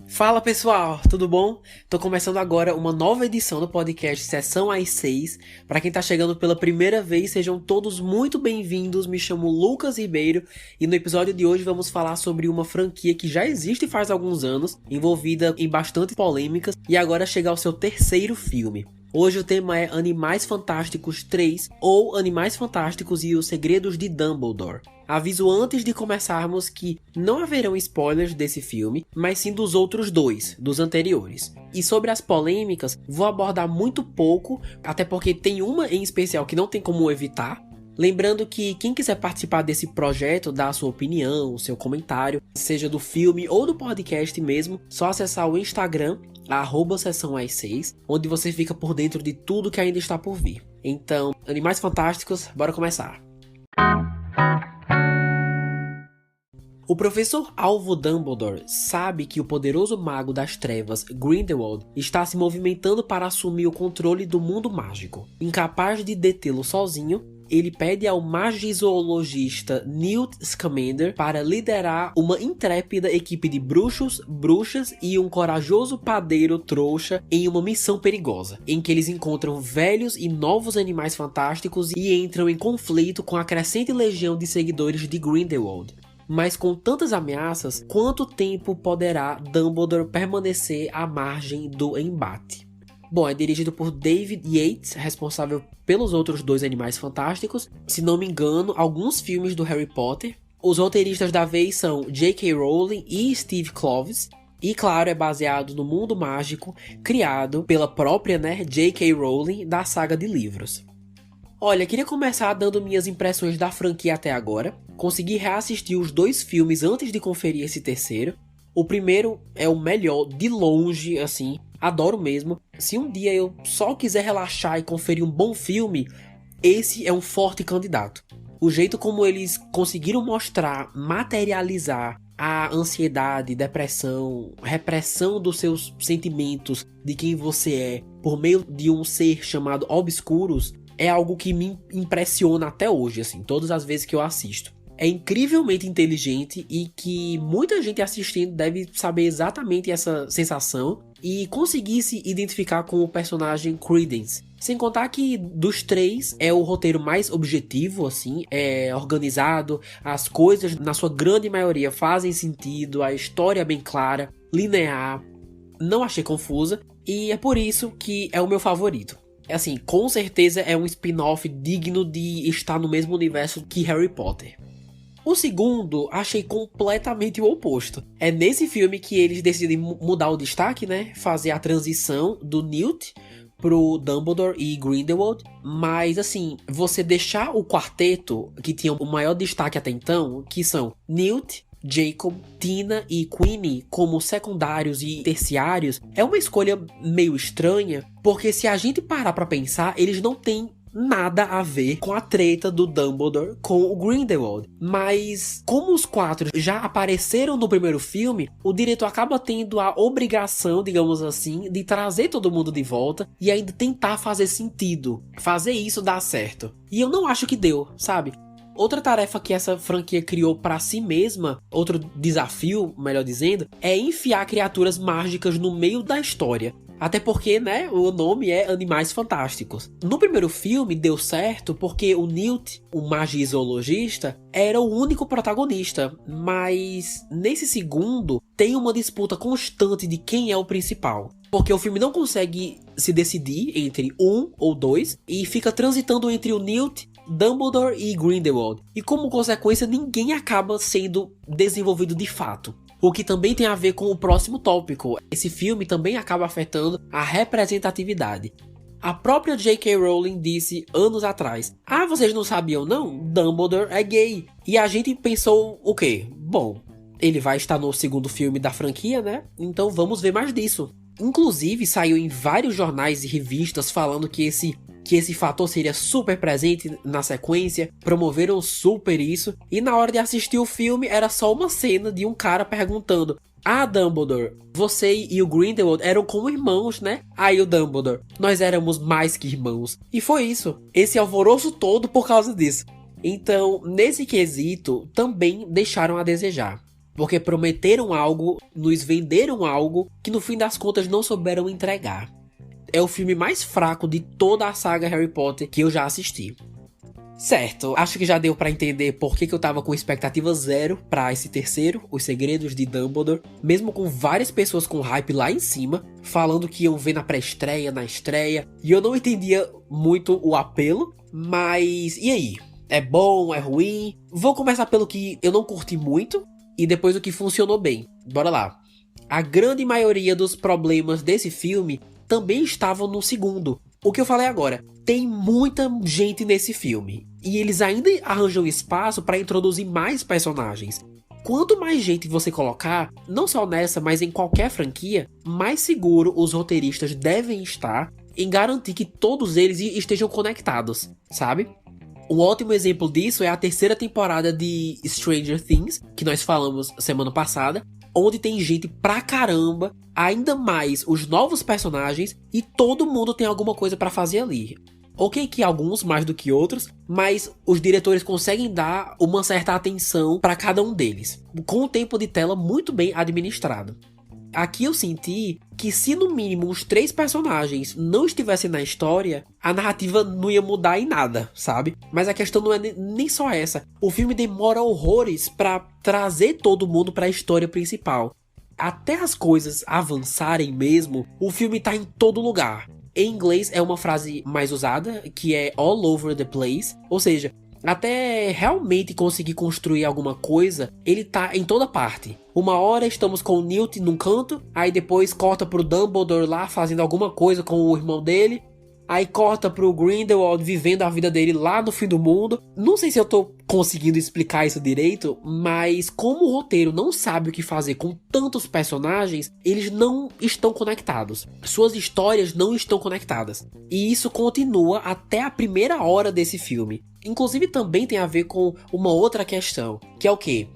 Fala pessoal, tudo bom? Tô começando agora uma nova edição do podcast Sessão às 6. Para quem tá chegando pela primeira vez, sejam todos muito bem-vindos. Me chamo Lucas Ribeiro e no episódio de hoje vamos falar sobre uma franquia que já existe faz alguns anos, envolvida em bastante polêmicas e agora chega ao seu terceiro filme. Hoje o tema é Animais Fantásticos 3 ou Animais Fantásticos e os Segredos de Dumbledore. Aviso antes de começarmos que não haverão spoilers desse filme, mas sim dos outros dois, dos anteriores. E sobre as polêmicas, vou abordar muito pouco, até porque tem uma em especial que não tem como evitar. Lembrando que quem quiser participar desse projeto, dar a sua opinião, o seu comentário, seja do filme ou do podcast mesmo, só acessar o Instagram, @sessãoàs6, onde você fica por dentro de tudo que ainda está por vir. Então, Animais Fantásticos, bora começar! O professor Alvo Dumbledore sabe que o poderoso mago das trevas Grindelwald está se movimentando para assumir o controle do mundo mágico. Incapaz de detê-lo sozinho, ele pede ao magizoologista Newt Scamander para liderar uma intrépida equipe de bruxos, bruxas e um corajoso padeiro trouxa em uma missão perigosa, em que eles encontram velhos e novos animais fantásticos e entram em conflito com a crescente legião de seguidores de Grindelwald. Mas com tantas ameaças, quanto tempo poderá Dumbledore permanecer à margem do embate? Bom, é dirigido por David Yates, responsável pelos outros dois Animais Fantásticos. Se não me engano, alguns filmes do Harry Potter. Os roteiristas da vez são J.K. Rowling e Steve Kloves. E claro, é baseado no mundo mágico criado pela própria J.K. Rowling da saga de livros. Olha, queria começar dando minhas impressões da franquia até agora. Consegui reassistir os dois filmes antes de conferir esse terceiro. O primeiro é o melhor, de longe, assim, adoro mesmo. Se um dia eu só quiser relaxar e conferir um bom filme, esse é um forte candidato. O jeito como eles conseguiram mostrar, materializar a ansiedade, depressão, repressão dos seus sentimentos, de quem você é, por meio de um ser chamado Obscurus, é algo que me impressiona até hoje, assim, todas as vezes que eu assisto. É incrivelmente inteligente e que muita gente assistindo deve saber exatamente essa sensação e conseguir se identificar com o personagem Credence. Sem contar que dos três é o roteiro mais objetivo, assim, é organizado, as coisas na sua grande maioria fazem sentido, a história é bem clara, linear, não achei confusa e é por isso que é o meu favorito. Assim, com certeza é um spin-off digno de estar no mesmo universo que Harry Potter. O segundo, achei completamente o oposto. É nesse filme que eles decidem mudar o destaque, fazer a transição do Newt pro Dumbledore e Grindelwald. Mas assim, você deixar o quarteto, que tinha o maior destaque até então, que são Newt, Jacob, Tina e Queenie como secundários e terciários, é uma escolha meio estranha, porque se a gente parar pra pensar, eles não têm nada a ver com a treta do Dumbledore com o Grindelwald. Mas como os quatro já apareceram no primeiro filme, o diretor acaba tendo a obrigação, digamos assim, de trazer todo mundo de volta e ainda tentar fazer sentido, fazer isso dar certo. E eu não acho que deu, sabe? Outra tarefa que essa franquia criou pra si mesma, outro desafio, melhor dizendo, é enfiar criaturas mágicas no meio da história. Até porque, o nome é Animais Fantásticos. No primeiro filme deu certo porque o Newt, o magizoologista, era o único protagonista. Mas nesse segundo tem uma disputa constante de quem é o principal. Porque o filme não consegue se decidir entre um ou dois e fica transitando entre o Newt, Dumbledore e Grindelwald. E como consequência, ninguém acaba sendo desenvolvido de fato. O que também tem a ver com o próximo tópico. Esse filme também acaba afetando a representatividade. A própria J.K. Rowling disse anos atrás: vocês não sabiam não? Dumbledore é gay. E a gente pensou o quê? Bom, ele vai estar no segundo filme da franquia, Então vamos ver mais disso. Inclusive saiu em vários jornais e revistas falando que esse fator seria super presente na sequência, promoveram super isso, e na hora de assistir o filme era só uma cena de um cara perguntando: Dumbledore, você e o Grindelwald eram como irmãos, Aí o Dumbledore: nós éramos mais que irmãos. E foi isso, esse alvoroço todo por causa disso. Então, nesse quesito, também deixaram a desejar. Porque prometeram algo, nos venderam algo que no fim das contas não souberam entregar. É o filme mais fraco de toda a saga Harry Potter que eu já assisti. Certo, acho que já deu pra entender por que eu tava com expectativa zero pra esse terceiro, Os Segredos de Dumbledore, mesmo com várias pessoas com hype lá em cima, falando que iam ver na pré-estreia, na estreia, e eu não entendia muito o apelo, mas e aí? É bom, é ruim? Vou começar pelo que eu não curti muito, e depois o que funcionou bem. Bora lá. A grande maioria dos problemas desse filme também estavam no segundo. O que eu falei agora, tem muita gente nesse filme, e eles ainda arranjam espaço para introduzir mais personagens. Quanto mais gente você colocar, não só nessa, mas em qualquer franquia, mais seguro os roteiristas devem estar em garantir que todos eles estejam conectados, sabe? Um ótimo exemplo disso é a terceira temporada de Stranger Things, que nós falamos semana passada, onde tem gente pra caramba, ainda mais os novos personagens, e todo mundo tem alguma coisa pra fazer ali. Ok que alguns mais do que outros, mas os diretores conseguem dar uma certa atenção pra cada um deles, com um tempo de tela muito bem administrado. Aqui eu senti que se no mínimo uns 3 personagens não estivessem na história, a narrativa não ia mudar em nada, sabe? Mas a questão não é nem só essa. O filme demora horrores pra trazer todo mundo pra história principal. Até as coisas avançarem mesmo, o filme tá em todo lugar. Em inglês é uma frase mais usada, que é all over the place, ou seja, até realmente conseguir construir alguma coisa, ele tá em toda parte. Uma hora estamos com o Newt num canto, aí depois corta pro Dumbledore lá fazendo alguma coisa com o irmão dele, aí corta pro Grindelwald vivendo a vida dele lá no fim do mundo. Não sei se eu tô conseguindo explicar isso direito, mas como o roteiro não sabe o que fazer com tantos personagens, eles não estão conectados. Suas histórias não estão conectadas. E isso continua até a primeira hora desse filme. Inclusive também tem a ver com uma outra questão, que é o quê?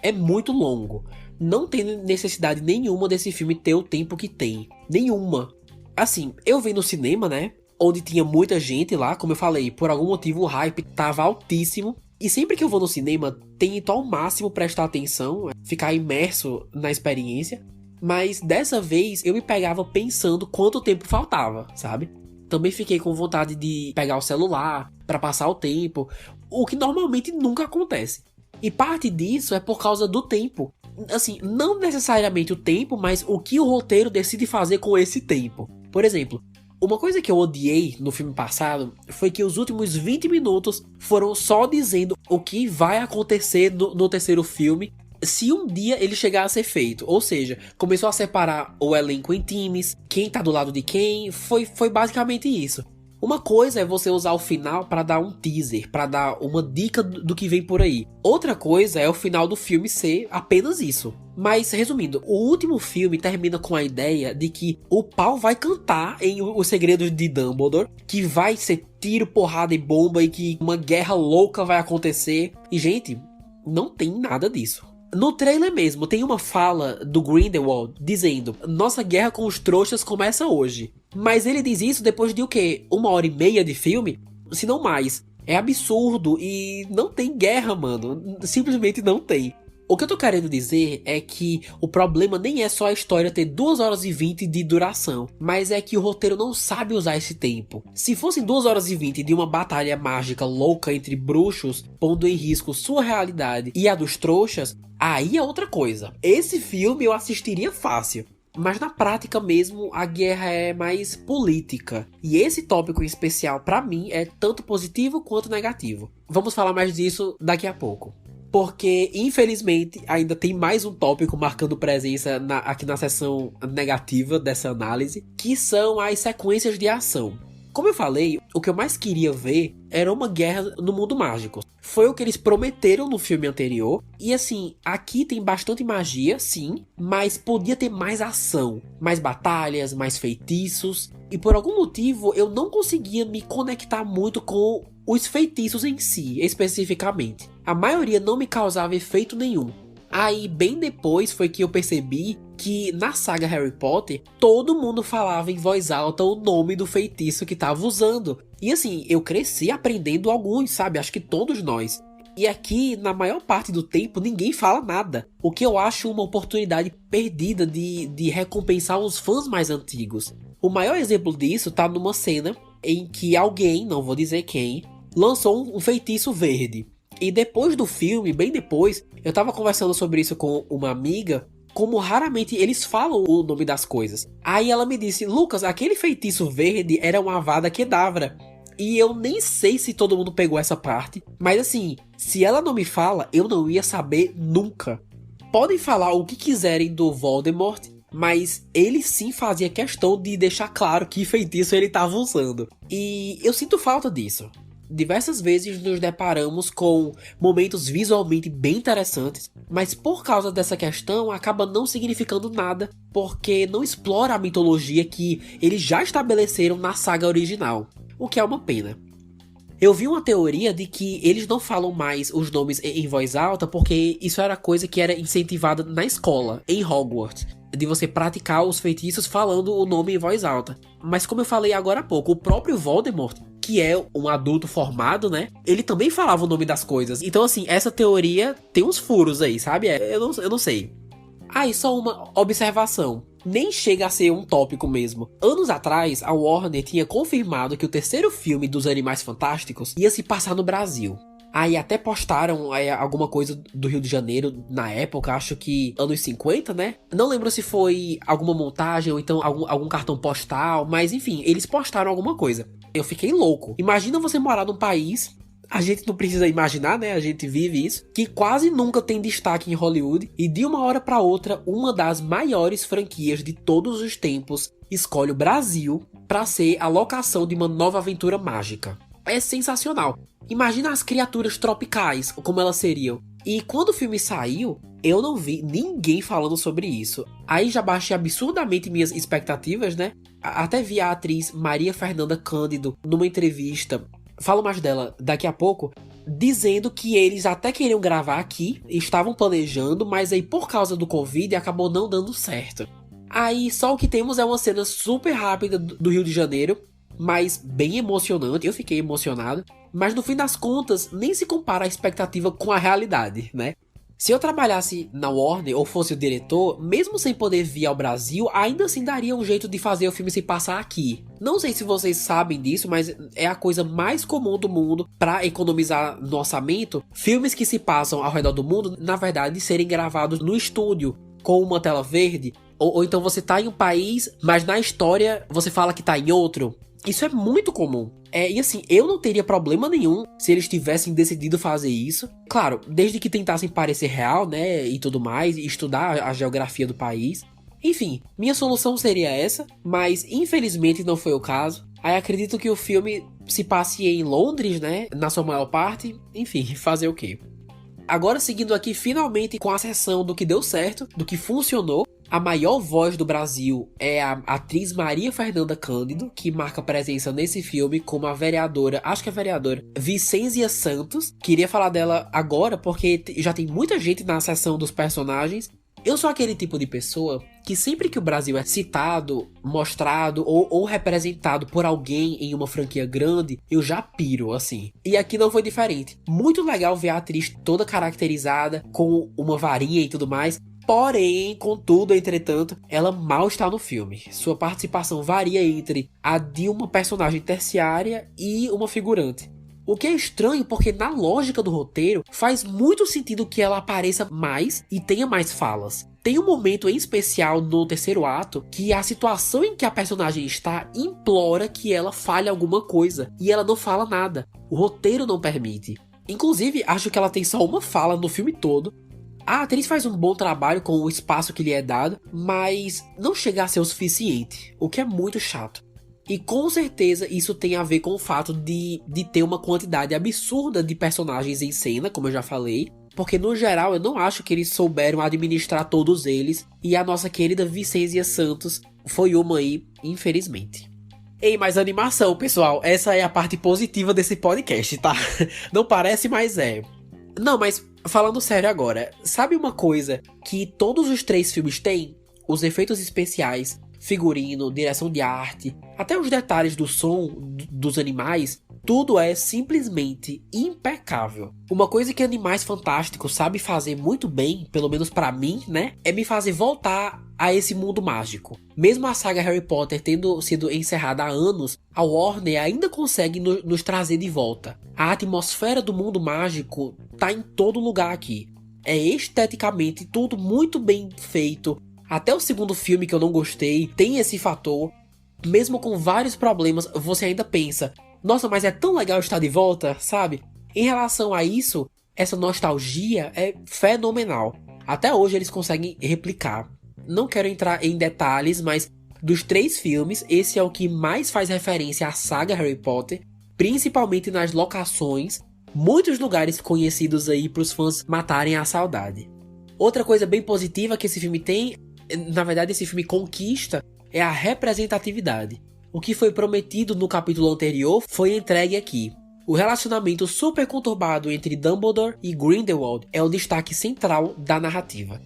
É muito longo. Não tem necessidade nenhuma desse filme ter o tempo que tem. Nenhuma. Assim, eu vi no cinema, né? Onde tinha muita gente lá, como eu falei, por algum motivo o hype tava altíssimo. E sempre que eu vou no cinema, tento ao máximo prestar atenção, ficar imerso na experiência. Mas dessa vez eu me pegava pensando quanto tempo faltava, sabe? Também fiquei com vontade de pegar o celular pra passar o tempo, o que normalmente nunca acontece. E parte disso é por causa do tempo. Assim, não necessariamente o tempo, mas o que o roteiro decide fazer com esse tempo. Por exemplo, uma coisa que eu odiei no filme passado foi que os últimos 20 minutos foram só dizendo o que vai acontecer no terceiro filme se um dia ele chegar a ser feito. Ou seja, começou a separar o elenco em times, quem tá do lado de quem, foi basicamente isso. Uma coisa é você usar o final para dar um teaser, para dar uma dica do que vem por aí. Outra coisa é o final do filme ser apenas isso. Mas, resumindo, o último filme termina com a ideia de que o pau vai cantar em Os Segredos de Dumbledore, que vai ser tiro, porrada e bomba e que uma guerra louca vai acontecer. E, gente, não tem nada disso. No trailer mesmo, tem uma fala do Grindelwald dizendo: nossa guerra com os trouxas começa hoje. Mas ele diz isso depois de o quê? 1h30 de filme? Se não mais. É absurdo e não tem guerra, mano. Simplesmente não tem. O que eu tô querendo dizer é que o problema nem é só a história ter 2h20 de duração, mas é que o roteiro não sabe usar esse tempo. Se fossem 2h20 de uma batalha mágica louca entre bruxos, pondo em risco sua realidade e a dos trouxas, aí é outra coisa. Esse filme eu assistiria fácil. Mas na prática mesmo, a guerra é mais política. E esse tópico em especial, pra mim, é tanto positivo quanto negativo. Vamos falar mais disso daqui a pouco. Porque, infelizmente, ainda tem mais um tópico marcando presença aqui na seção negativa dessa análise, que são as sequências de ação. Como eu falei, o que eu mais queria ver era uma guerra no mundo mágico. Foi o que eles prometeram no filme anterior. E assim, aqui tem bastante magia, sim, mas podia ter mais ação, mais batalhas, mais feitiços. E por algum motivo eu não conseguia me conectar muito com os feitiços em si, especificamente. A maioria não me causava efeito nenhum. Aí, bem depois, foi que eu percebi que na saga Harry Potter, todo mundo falava em voz alta o nome do feitiço que tava usando. E assim, eu cresci aprendendo alguns, sabe? Acho que todos nós. E aqui, na maior parte do tempo, ninguém fala nada. O que eu acho uma oportunidade perdida de recompensar os fãs mais antigos. O maior exemplo disso tá numa cena em que alguém, não vou dizer quem, lançou um feitiço verde. E depois do filme, bem depois, eu tava conversando sobre isso com uma amiga, como raramente eles falam o nome das coisas. Aí ela me disse, Lucas, aquele feitiço verde era uma Avada Kedavra. E eu nem sei se todo mundo pegou essa parte, mas assim, se ela não me fala, eu não ia saber nunca. Podem falar o que quiserem do Voldemort, mas ele sim fazia questão de deixar claro que feitiço ele estava usando. E eu sinto falta disso. Diversas vezes nos deparamos com momentos visualmente bem interessantes, mas por causa dessa questão acaba não significando nada, porque não explora a mitologia que eles já estabeleceram na saga original, o que é uma pena. Eu vi uma teoria de que eles não falam mais os nomes em voz alta porque isso era coisa que era incentivada na escola, em Hogwarts, de você praticar os feitiços falando o nome em voz alta. Mas como eu falei agora há pouco, o próprio Voldemort, que é um adulto formado, né? Ele também falava o nome das coisas. Então assim, essa teoria tem uns furos aí, sabe? Eu não sei. Ah, e só uma observação. Nem chega a ser um tópico mesmo. Anos atrás, a Warner tinha confirmado que o terceiro filme dos Animais Fantásticos ia se passar no Brasil. Aí até postaram alguma coisa do Rio de Janeiro na época, acho que anos 50, né? Não lembro se foi alguma montagem ou então algum cartão postal, mas enfim, eles postaram alguma coisa. Eu fiquei louco. Imagina você morar num país, a gente não precisa imaginar, né? A gente vive isso, que quase nunca tem destaque em Hollywood e de uma hora pra outra, uma das maiores franquias de todos os tempos escolhe o Brasil pra ser a locação de uma nova aventura mágica. É sensacional. Imagina as criaturas tropicais, como elas seriam. E quando o filme saiu, eu não vi ninguém falando sobre isso. Aí já baixei absurdamente minhas expectativas, né? Até vi a atriz Maria Fernanda Cândido numa entrevista, falo mais dela daqui a pouco, dizendo que eles até queriam gravar aqui, estavam planejando, mas aí por causa do Covid acabou não dando certo. Aí só o que temos é uma cena super rápida do Rio de Janeiro, mas bem emocionante, eu fiquei emocionado, mas no fim das contas nem se compara a expectativa com a realidade, né? Se eu trabalhasse na Warner ou fosse o diretor, mesmo sem poder vir ao Brasil, ainda assim daria um jeito de fazer o filme se passar aqui. Não sei se vocês sabem disso, mas é a coisa mais comum do mundo para economizar no orçamento. Filmes que se passam ao redor do mundo, na verdade, serem gravados no estúdio, com uma tela verde. Ou então você tá em um país, mas na história você fala que tá em outro. Isso é muito comum. E assim, eu não teria problema nenhum se eles tivessem decidido fazer isso. Claro, desde que tentassem parecer real, né, e tudo mais, e estudar a geografia do país. Enfim, minha solução seria essa, mas infelizmente não foi o caso. Aí acredito que o filme se passe em Londres, né, na sua maior parte. Enfim, fazer o quê? Agora seguindo aqui finalmente com a sessão do que deu certo, do que funcionou. A maior voz do Brasil é a atriz Maria Fernanda Cândido, que marca presença nesse filme como a vereadora, acho que é a vereadora, Vicência Santos. Queria falar dela agora porque já tem muita gente na sessão dos personagens. Eu sou aquele tipo de pessoa que sempre que o Brasil é citado, mostrado ou representado por alguém em uma franquia grande, eu já piro, assim. E aqui não foi diferente. Muito legal ver a atriz toda caracterizada, com uma varinha e tudo mais. Porém, contudo, entretanto, ela mal está no filme. Sua participação varia entre a de uma personagem terciária e uma figurante. O que é estranho porque na lógica do roteiro faz muito sentido que ela apareça mais e tenha mais falas. Tem um momento em especial no terceiro ato que a situação em que a personagem está implora que ela fale alguma coisa e ela não fala nada. O roteiro não permite. Inclusive, acho que ela tem só uma fala no filme todo. A atriz faz um bom trabalho com o espaço que lhe é dado, mas não chega a ser o suficiente, o que é muito chato. E com certeza isso tem a ver com o fato de ter uma quantidade absurda de personagens em cena, como eu já falei, porque no geral eu não acho que eles souberam administrar todos eles, e a nossa querida Vicência Santos foi uma aí, infelizmente. Ei, mais animação, pessoal, essa é a parte positiva desse podcast, tá? Não parece, mas é. Não, mas falando sério agora, sabe uma coisa que todos os 3 filmes têm? Os efeitos especiais, figurino, direção de arte, até os detalhes do som dos animais, tudo é simplesmente impecável. Uma coisa que Animais Fantásticos sabe fazer muito bem, pelo menos pra mim, né, é me fazer voltar a esse mundo mágico. Mesmo a saga Harry Potter tendo sido encerrada há anos, a Warner ainda consegue nos trazer de volta. A atmosfera do mundo mágico tá em todo lugar aqui. É esteticamente tudo muito bem feito. Até o segundo filme, que eu não gostei, tem esse fator. Mesmo com vários problemas, você ainda pensa: nossa, mas é tão legal estar de volta, sabe? Em relação a isso, essa nostalgia é fenomenal. Até hoje eles conseguem replicar. Não quero entrar em detalhes, mas dos 3 filmes, esse é o que mais faz referência à saga Harry Potter, principalmente nas locações, muitos lugares conhecidos aí para os fãs matarem a saudade. Outra coisa bem positiva que esse filme tem, na verdade esse filme conquista, é a representatividade. O que foi prometido no capítulo anterior foi entregue aqui. O relacionamento super conturbado entre Dumbledore e Grindelwald é o destaque central da narrativa.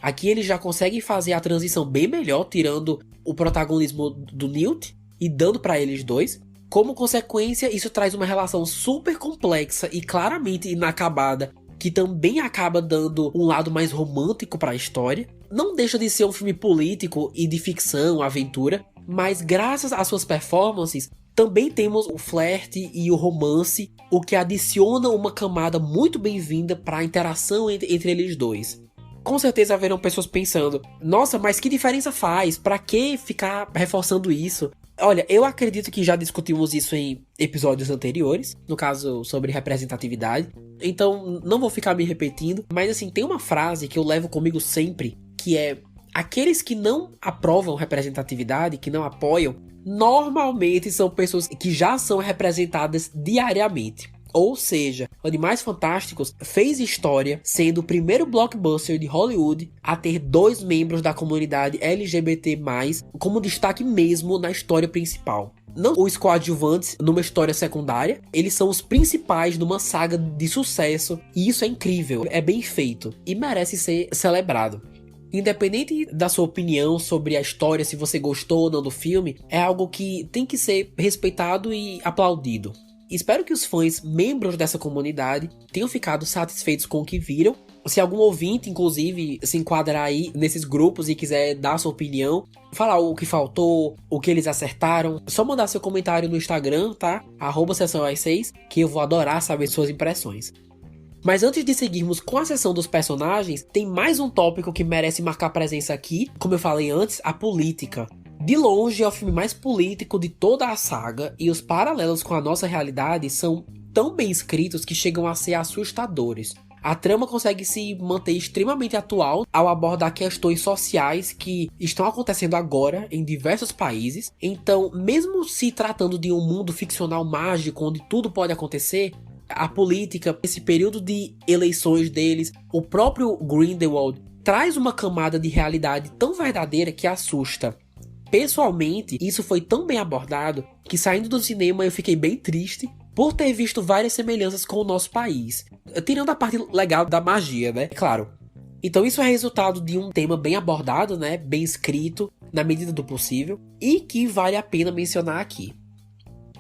Aqui eles já conseguem fazer a transição bem melhor, tirando o protagonismo do Newt e dando para eles dois. Como consequência, isso traz uma relação super complexa e claramente inacabada, que também acaba dando um lado mais romântico para a história. Não deixa de ser um filme político e de ficção, aventura, mas graças às suas performances, também temos o flerte e o romance, o que adiciona uma camada muito bem-vinda para a interação entre eles dois. Com certeza haverão pessoas pensando: nossa, mas que diferença faz? Pra que ficar reforçando isso? Olha, eu acredito que já discutimos isso em episódios anteriores, no caso sobre representatividade, então não vou ficar me repetindo, mas assim, tem uma frase que eu levo comigo sempre, que é: aqueles que não aprovam representatividade, que não apoiam, normalmente são pessoas que já são representadas diariamente. Ou seja, Animais Fantásticos fez história sendo o primeiro blockbuster de Hollywood a ter 2 membros da comunidade LGBT+, como destaque mesmo na história principal. Não os coadjuvantes numa história secundária, eles são os principais numa saga de sucesso, e isso é incrível, é bem feito e merece ser celebrado. Independente da sua opinião sobre a história, se você gostou ou não do filme, é algo que tem que ser respeitado e aplaudido. Espero que os fãs, membros dessa comunidade, tenham ficado satisfeitos com o que viram. Se algum ouvinte, inclusive, se enquadrar aí nesses grupos e quiser dar sua opinião, falar o que faltou, o que eles acertaram, é só mandar seu comentário no Instagram, tá? @sessãoas6, que eu vou adorar saber suas impressões. Mas antes de seguirmos com a sessão dos personagens, tem mais um tópico que merece marcar presença aqui, como eu falei antes, a política. De longe é o filme mais político de toda a saga, e os paralelos com a nossa realidade são tão bem escritos que chegam a ser assustadores. A trama consegue se manter extremamente atual ao abordar questões sociais que estão acontecendo agora em diversos países. Então, mesmo se tratando de um mundo ficcional mágico onde tudo pode acontecer, a política, esse período de eleições deles, o próprio Grindelwald traz uma camada de realidade tão verdadeira que assusta. Pessoalmente, isso foi tão bem abordado que, saindo do cinema, eu fiquei bem triste por ter visto várias semelhanças com o nosso país, tirando a parte legal da magia, né? Claro. Então isso é resultado de um tema bem abordado, né? Bem escrito, na medida do possível, e que vale a pena mencionar aqui.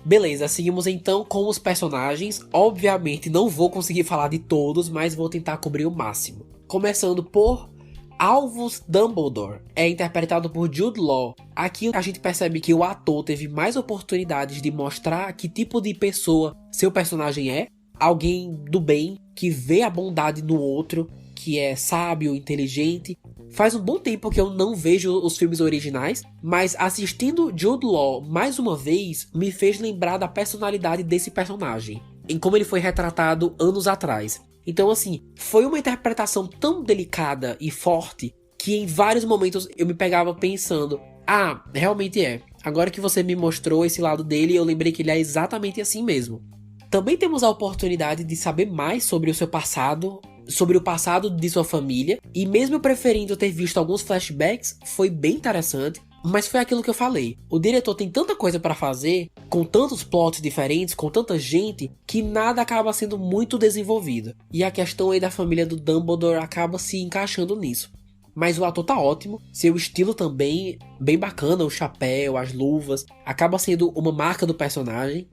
Beleza, seguimos então com os personagens. Obviamente não vou conseguir falar de todos, mas vou tentar cobrir o máximo. Começando por Albus Dumbledore, é interpretado por Jude Law. Aqui a gente percebe que o ator teve mais oportunidades de mostrar que tipo de pessoa seu personagem é. Alguém do bem, que vê a bondade no outro, que é sábio, inteligente. Faz um bom tempo que eu não vejo os filmes originais, mas assistindo Jude Law mais uma vez, me fez lembrar da personalidade desse personagem, em como ele foi retratado anos atrás. Então assim, foi uma interpretação tão delicada e forte que em vários momentos eu me pegava pensando: ah, realmente é. Agora que você me mostrou esse lado dele, eu lembrei que ele é exatamente assim mesmo. Também temos a oportunidade de saber mais sobre o seu passado, sobre o passado de sua família, e mesmo eu preferindo ter visto alguns flashbacks, foi bem interessante. Mas foi aquilo que eu falei. O diretor tem tanta coisa pra fazer, com tantos plots diferentes, com tanta gente, que nada acaba sendo muito desenvolvido. E a questão aí da família do Dumbledore acaba se encaixando nisso. Mas o ator tá ótimo, seu estilo também bem bacana, o chapéu, as luvas, acaba sendo uma marca do personagem.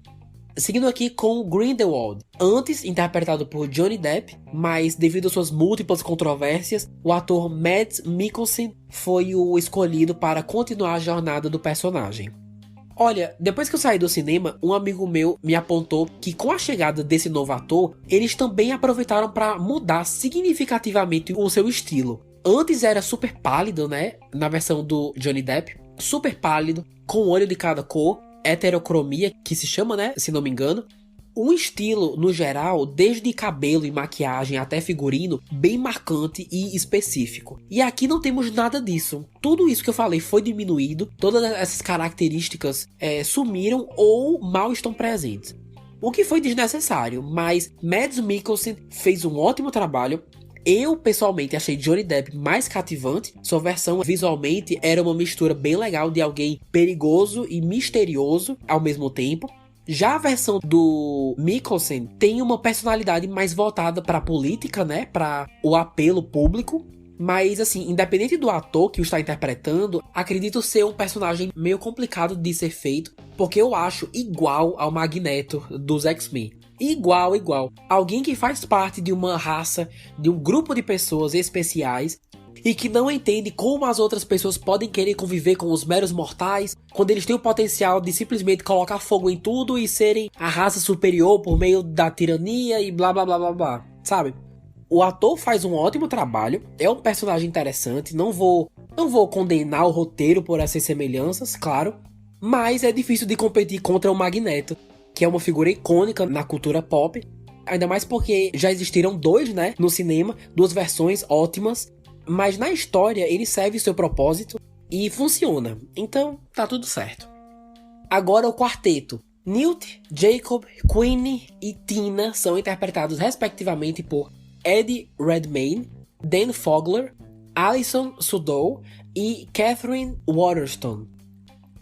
Seguindo aqui com Grindelwald, antes interpretado por Johnny Depp, mas devido às suas múltiplas controvérsias, o ator Mads Mikkelsen foi o escolhido para continuar a jornada do personagem. Olha, depois que eu saí do cinema, um amigo meu me apontou que com a chegada desse novo ator, eles também aproveitaram para mudar significativamente o seu estilo. Antes era super pálido, né, na versão do Johnny Depp, super pálido, com olho de cada cor, heterocromia, que se chama, né, se não me engano. Um estilo, no geral, desde cabelo e maquiagem até figurino, bem marcante e específico. E aqui não temos nada disso. Tudo isso que eu falei foi diminuído, todas essas características sumiram ou mal estão presentes. O que foi desnecessário, mas Mads Mikkelsen fez um ótimo trabalho. Eu, pessoalmente, achei Johnny Depp mais cativante. Sua versão, visualmente, era uma mistura bem legal de alguém perigoso e misterioso ao mesmo tempo. Já a versão do Mikkelsen tem uma personalidade mais voltada para a política, né? Para o apelo público. Mas, assim, independente do ator que o está interpretando, acredito ser um personagem meio complicado de ser feito, porque eu acho igual ao Magneto dos X-Men. Igual. Alguém que faz parte de uma raça, de um grupo de pessoas especiais e que não entende como as outras pessoas podem querer conviver com os meros mortais, quando eles têm o potencial de simplesmente colocar fogo em tudo e serem a raça superior por meio da tirania e blá blá blá blá blá, sabe? O ator faz um ótimo trabalho, é um personagem interessante, não vou condenar o roteiro por essas semelhanças, claro, mas é difícil de competir contra o Magneto, que é uma figura icônica na cultura pop, ainda mais porque já existiram dois, né, no cinema, duas versões ótimas, mas na história ele serve seu propósito e funciona, então tá tudo certo. Agora o quarteto. Newt, Jacob, Queenie e Tina são interpretados respectivamente por Eddie Redmayne, Dan Fogler, Alison Sudol e Catherine Waterston.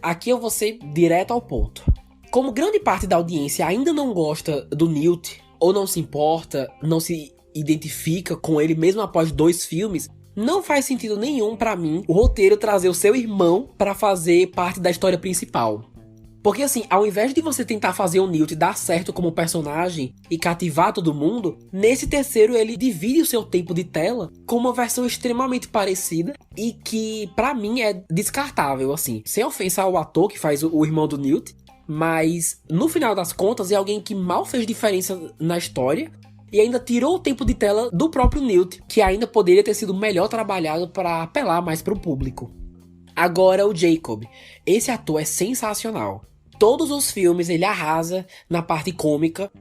Aqui eu vou ser direto ao ponto. Como grande parte da audiência ainda não gosta do Newt, ou não se importa, não se identifica com ele mesmo após 2 filmes, não faz sentido nenhum pra mim o roteiro trazer o seu irmão pra fazer parte da história principal. Porque assim, ao invés de você tentar fazer o Newt dar certo como personagem e cativar todo mundo, nesse terceiro ele divide o seu tempo de tela com uma versão extremamente parecida e que pra mim é descartável, assim. Sem ofensa ao ator que faz o irmão do Newt, mas no final das contas é alguém que mal fez diferença na história e ainda tirou o tempo de tela do próprio Newt, que ainda poderia ter sido melhor trabalhado para apelar mais para o público. Agora o Jacob. Esse ator é sensacional. Todos os filmes ele arrasa na parte cômica.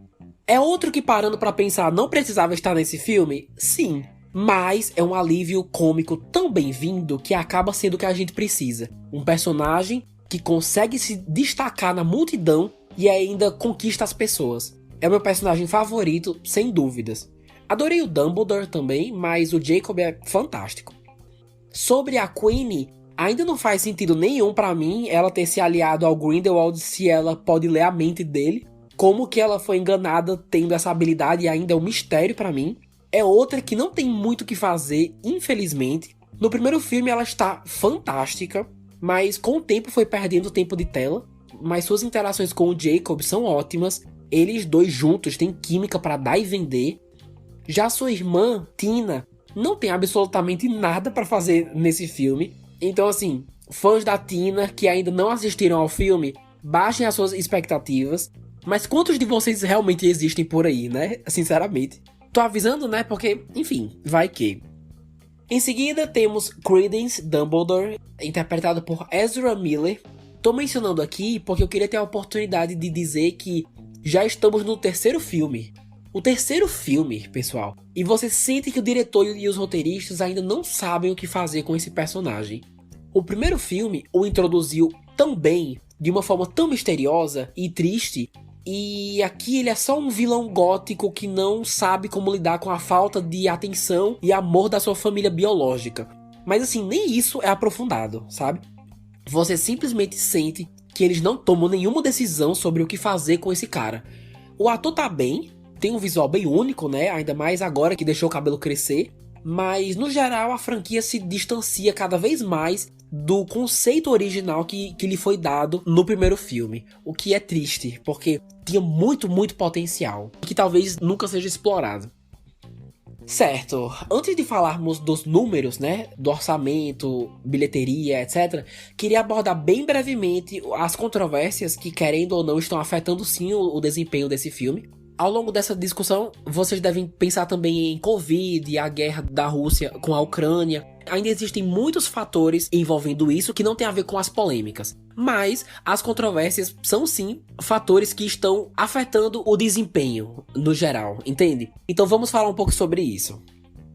É outro que, parando para pensar, não precisava estar nesse filme? Sim, mas é um alívio cômico tão bem-vindo que acaba sendo o que a gente precisa. Um personagem que consegue se destacar na multidão e ainda conquista as pessoas. É o meu personagem favorito, sem dúvidas. Adorei o Dumbledore também, mas o Jacob é fantástico. Sobre a Queenie, ainda não faz sentido nenhum pra mim ela ter se aliado ao Grindelwald se ela pode ler a mente dele. Como que ela foi enganada tendo essa habilidade ainda é um mistério pra mim. É outra que não tem muito o que fazer, infelizmente. No primeiro filme ela está fantástica, mas com o tempo foi perdendo tempo de tela. Mas suas interações com o Jacob são ótimas. Eles dois juntos têm química pra dar e vender. Já sua irmã, Tina, não tem absolutamente nada pra fazer nesse filme. Então assim, fãs da Tina que ainda não assistiram ao filme, baixem as suas expectativas. Mas quantos de vocês realmente existem por aí, né? Sinceramente. Tô avisando, né? Porque, enfim, vai que... Em seguida temos Credence Dumbledore, interpretado por Ezra Miller. Tô mencionando aqui porque eu queria ter a oportunidade de dizer que já estamos no terceiro filme. O terceiro filme, pessoal. E você sente que o diretor e os roteiristas ainda não sabem o que fazer com esse personagem. O primeiro filme o introduziu tão bem, de uma forma tão misteriosa e triste, e aqui ele é só um vilão gótico que não sabe como lidar com a falta de atenção e amor da sua família biológica. Mas assim, nem isso é aprofundado, sabe? você simplesmente sente que eles não tomam nenhuma decisão sobre o que fazer com esse cara. O ator tá bem, tem um visual bem único, né? Ainda mais agora que deixou o cabelo crescer. Mas, no geral, a franquia se distancia cada vez mais do conceito original que lhe foi dado no primeiro filme. O que é triste, porque tinha muito potencial, que talvez nunca seja explorado. Certo, antes de falarmos dos números, né, do orçamento, bilheteria, etc., queria abordar bem brevemente as controvérsias que, querendo ou não, estão afetando sim o desempenho desse filme. Ao longo dessa discussão, vocês devem pensar também em Covid, a guerra da Rússia com a Ucrânia. Ainda existem muitos fatores envolvendo isso que não tem a ver com as polêmicas. Mas as controvérsias são sim fatores que estão afetando o desempenho no geral, entende? Então vamos falar um pouco sobre isso.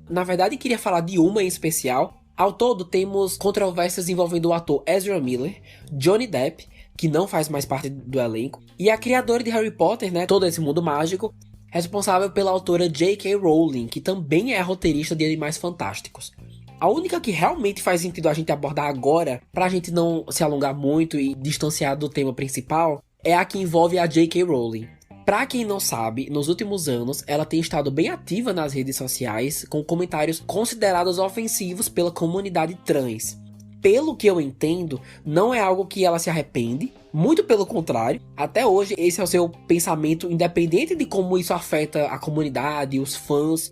Na verdade, queria falar de uma em especial. Ao todo, temos controvérsias envolvendo o ator Ezra Miller, Johnny Depp, que não faz mais parte do elenco, e a criadora de Harry Potter, né, todo esse mundo mágico, responsável pela autora J.K. Rowling, que também é a roteirista de Animais Fantásticos. A única que realmente faz sentido a gente abordar agora, pra gente não se alongar muito e distanciar do tema principal, é a que envolve a J.K. Rowling. Pra quem não sabe, nos últimos anos, ela tem estado bem ativa nas redes sociais, com comentários considerados ofensivos pela comunidade trans. Pelo que eu entendo, não é algo que ela se arrepende, muito pelo contrário. Até hoje, esse é o seu pensamento, independente de como isso afeta a comunidade, os fãs.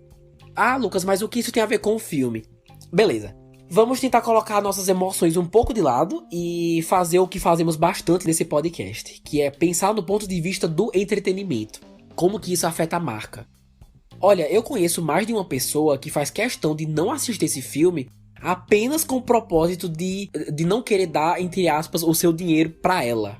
Ah, Lucas, mas o que isso tem a ver com o filme? Beleza, vamos tentar colocar nossas emoções um pouco de lado e fazer o que fazemos bastante nesse podcast, que é pensar no ponto de vista do entretenimento. Como que isso afeta a marca. Olha, eu conheço mais de uma pessoa que faz questão de não assistir esse filme apenas com o propósito de não querer dar, entre aspas, o seu dinheiro pra ela.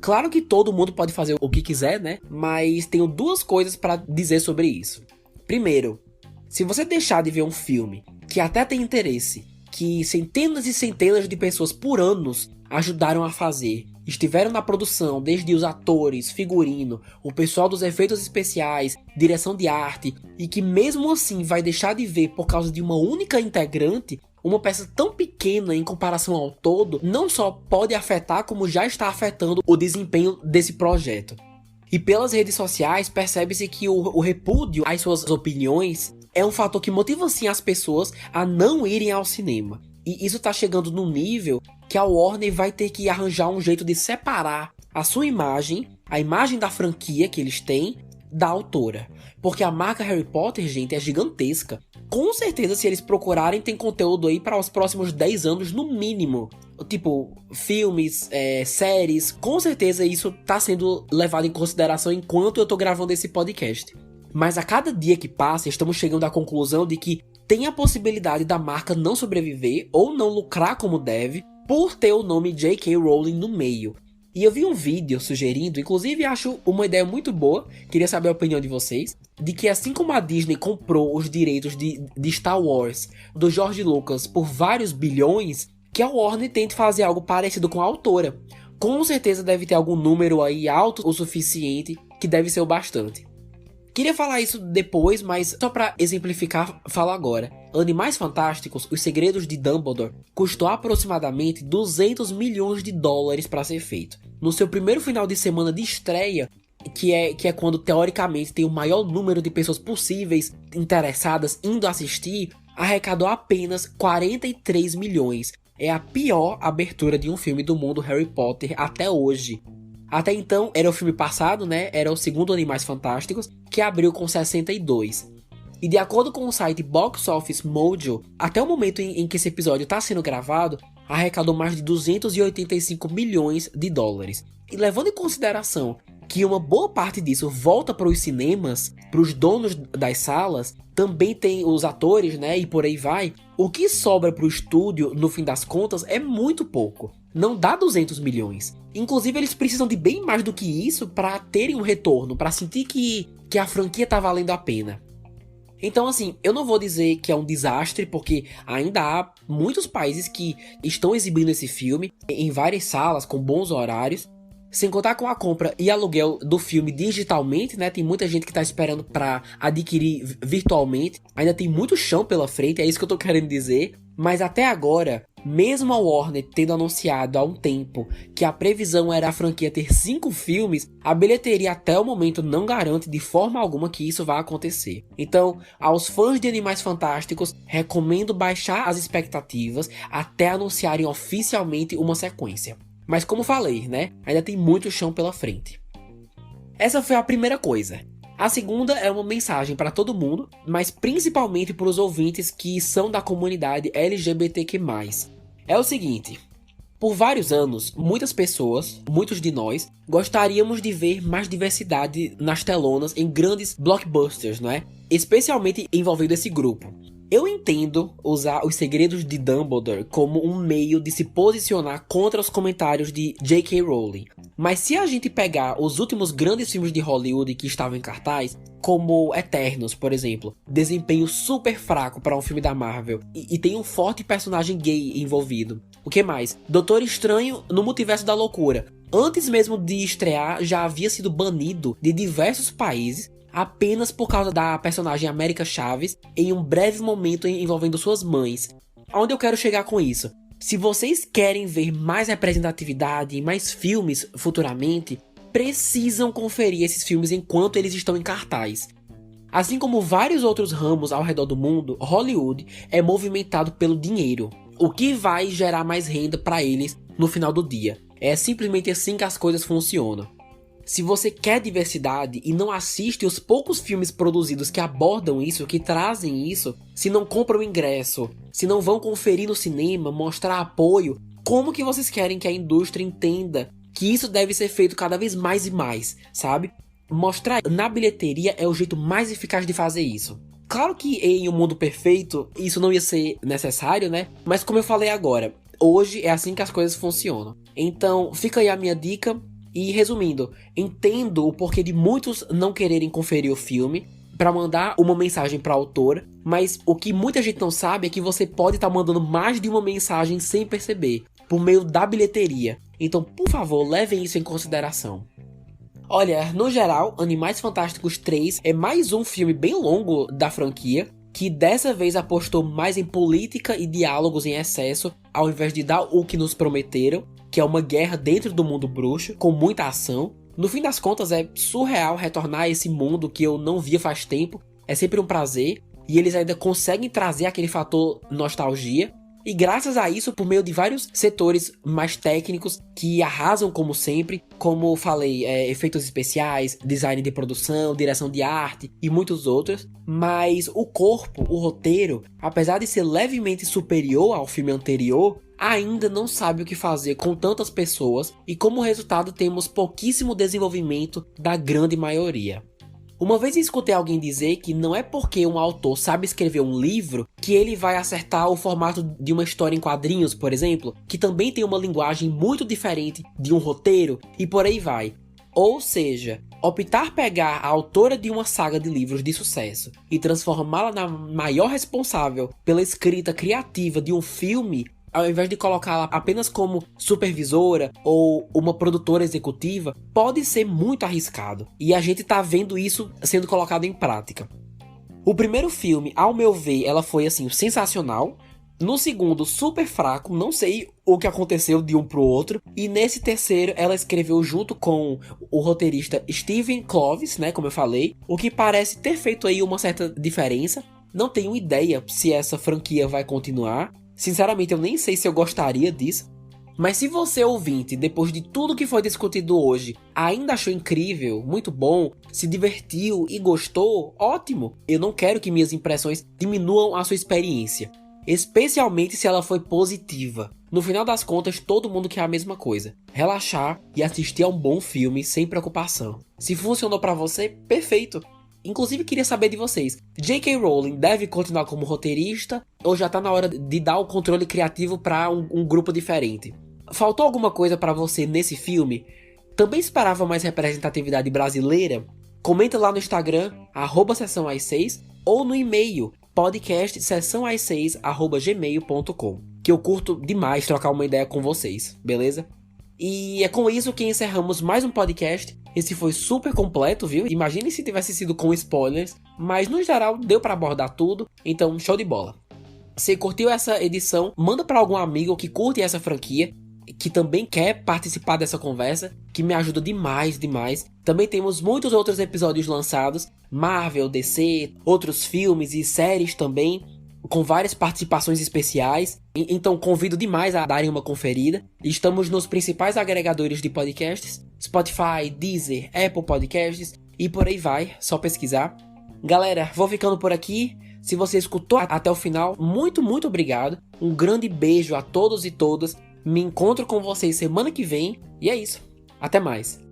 Claro que todo mundo pode fazer o que quiser, né? Mas tenho duas coisas pra dizer sobre isso. Primeiro, se você deixar de ver um filme que até tem interesse, que centenas e centenas de pessoas por anos ajudaram a fazer, estiveram na produção, desde os atores, figurino, o pessoal dos efeitos especiais, direção de arte, e que mesmo assim vai deixar de ver por causa de uma única integrante, uma peça tão pequena em comparação ao todo, não só pode afetar, como já está afetando o desempenho desse projeto. E pelas redes sociais percebe-se que o repúdio às suas opiniões é um fator que motiva sim as pessoas a não irem ao cinema. E isso tá chegando num nível que a Warner vai ter que arranjar um jeito de separar a sua imagem, a imagem da franquia que eles têm, da autora. Porque a marca Harry Potter, gente, é gigantesca. Com certeza, se eles procurarem, tem conteúdo aí para os próximos 10 anos, no mínimo. Tipo, filmes, séries. Com certeza isso tá sendo levado em consideração enquanto eu tô gravando esse podcast. Mas a cada dia que passa, estamos chegando à conclusão de que tem a possibilidade da marca não sobreviver ou não lucrar como deve por ter o nome J.K. Rowling no meio. E eu vi um vídeo sugerindo, inclusive acho uma ideia muito boa, queria saber a opinião de vocês, de que assim como a Disney comprou os direitos de Star Wars do George Lucas por vários bilhões, que a Warner tente fazer algo parecido com a autora. Com certeza deve ter algum número aí alto o suficiente, que deve ser o bastante. Queria falar isso depois, mas só pra exemplificar, falo agora. Animais Fantásticos, Os Segredos de Dumbledore, custou aproximadamente 200 milhões de dólares para ser feito. No seu primeiro final de semana de estreia, que é quando teoricamente tem o maior número de pessoas possíveis interessadas indo assistir, arrecadou apenas 43 milhões. É a pior abertura de um filme do mundo Harry Potter até hoje. Até então, era o filme passado, né? Era o segundo Animais Fantásticos, que abriu com 62. E de acordo com o site Box Office Mojo, até o momento em que esse episódio está sendo gravado, arrecadou mais de 285 milhões de dólares. E levando em consideração que uma boa parte disso volta para os cinemas, para os donos das salas, também tem os atores, né? E por aí vai. O que sobra para o estúdio, no fim das contas, é muito pouco. Não dá 200 milhões. Inclusive, eles precisam de bem mais do que isso para terem um retorno, para sentir que a franquia tá valendo a pena. Então, assim, eu não vou dizer que é um desastre, porque ainda há muitos países que estão exibindo esse filme em várias salas, com bons horários. Sem contar com a compra e aluguel do filme digitalmente, né? Tem muita gente que tá esperando para adquirir virtualmente. Ainda tem muito chão pela frente, é isso que eu tô querendo dizer. Mas até agora, mesmo a Warner tendo anunciado há um tempo que a previsão era a franquia ter 5 filmes, a bilheteria até o momento não garante de forma alguma que isso vá acontecer. Então, aos fãs de Animais Fantásticos, recomendo baixar as expectativas até anunciarem oficialmente uma sequência. Mas como falei, né, ainda tem muito chão pela frente. Essa foi a primeira coisa. A segunda é uma mensagem para todo mundo, mas principalmente para os ouvintes que são da comunidade LGBTQ+. É o seguinte: por vários anos, muitas pessoas, muitos de nós, gostaríamos de ver mais diversidade nas telonas em grandes blockbusters, não é? Especialmente envolvendo esse grupo. Eu entendo usar Os Segredos de Dumbledore como um meio de se posicionar contra os comentários de J.K. Rowling. Mas se a gente pegar os últimos grandes filmes de Hollywood que estavam em cartaz, como Eternos, por exemplo, desempenho super fraco para um filme da Marvel, e tem um forte personagem gay envolvido. O que mais? Doutor Estranho no Multiverso da Loucura. Antes mesmo de estrear, já havia sido banido de diversos países, apenas por causa da personagem América Chaves em um breve momento envolvendo suas mães. Aonde eu quero chegar com isso? Se vocês querem ver mais representatividade e mais filmes futuramente, precisam conferir esses filmes enquanto eles estão em cartaz. Assim como vários outros ramos ao redor do mundo, Hollywood é movimentado pelo dinheiro, o que vai gerar mais renda para eles no final do dia. É simplesmente assim que as coisas funcionam. Se você quer diversidade e não assiste os poucos filmes produzidos que abordam isso, que trazem isso, se não compram ingresso, se não vão conferir no cinema, mostrar apoio, como que vocês querem que a indústria entenda que isso deve ser feito cada vez mais e mais, sabe? Mostrar na bilheteria é o jeito mais eficaz de fazer isso. Claro que em um mundo perfeito isso não ia ser necessário, né? Mas como eu falei agora, hoje é assim que as coisas funcionam. Então fica aí a minha dica. E resumindo, entendo o porquê de muitos não quererem conferir o filme para mandar uma mensagem para a autora, mas o que muita gente não sabe é que você pode estar mandando mais de uma mensagem sem perceber, por meio da bilheteria. Então, por favor, levem isso em consideração. Olha, no geral, Animais Fantásticos 3 é mais um filme bem longo da franquia, que dessa vez apostou mais em política e diálogos em excesso, ao invés de dar o que nos prometeram, que é uma guerra dentro do mundo bruxo, com muita ação. No fim das contas, é surreal retornar a esse mundo que eu não via faz tempo. É sempre um prazer. E eles ainda conseguem trazer aquele fator nostalgia. E graças a isso, por meio de vários setores mais técnicos que arrasam como sempre, como falei, efeitos especiais, design de produção, direção de arte e muitos outros. Mas o corpo, o roteiro, apesar de ser levemente superior ao filme anterior, ainda não sabe o que fazer com tantas pessoas e como resultado temos pouquíssimo desenvolvimento da grande maioria. Uma vez escutei alguém dizer que não é porque um autor sabe escrever um livro que ele vai acertar o formato de uma história em quadrinhos, por exemplo, que também tem uma linguagem muito diferente de um roteiro e por aí vai. Ou seja, optar pegar a autora de uma saga de livros de sucesso e transformá-la na maior responsável pela escrita criativa de um filme, ao invés de colocá-la apenas como supervisora ou uma produtora executiva, pode ser muito arriscado. E a gente tá vendo isso sendo colocado em prática. O primeiro filme, ao meu ver, ela foi assim, sensacional. No segundo, super fraco, não sei o que aconteceu de um pro outro. E nesse terceiro, ela escreveu junto com o roteirista Steven Kloves, né, como eu falei, o que parece ter feito aí uma certa diferença. Não tenho ideia se essa franquia vai continuar. Sinceramente, eu nem sei se eu gostaria disso. Mas se você, ouvinte, depois de tudo que foi discutido hoje, ainda achou incrível, muito bom, se divertiu e gostou, ótimo. Eu não quero que minhas impressões diminuam a sua experiência, especialmente se ela foi positiva. No final das contas, todo mundo quer a mesma coisa: relaxar e assistir a um bom filme sem preocupação. Se funcionou pra você, perfeito. Inclusive, queria saber de vocês: J.K. Rowling deve continuar como roteirista ou já tá na hora de dar o controle criativo para um grupo diferente? Faltou alguma coisa para você nesse filme? Também esperava mais representatividade brasileira? Comenta lá no Instagram, @sessãoas6, ou no e-mail, podcastsessãoas6@gmail.com, que eu curto demais trocar uma ideia com vocês, beleza? E é com isso que encerramos mais um podcast. Esse foi super completo, viu? Imagine se tivesse sido com spoilers, mas no geral deu pra abordar tudo, então show de bola. Se curtiu essa edição, manda para algum amigo que curte essa franquia, que também quer participar dessa conversa, que me ajuda demais, demais. Também temos muitos outros episódios lançados, Marvel, DC, outros filmes e séries também, com várias participações especiais. Então convido demais a darem uma conferida. Estamos nos principais agregadores de podcasts, Spotify, Deezer, Apple Podcasts e por aí vai, só pesquisar. Galera, vou ficando por aqui. Se você escutou até o final, muito, muito obrigado. Um grande beijo a todos e todas. Me encontro com vocês semana que vem. E é isso. Até mais.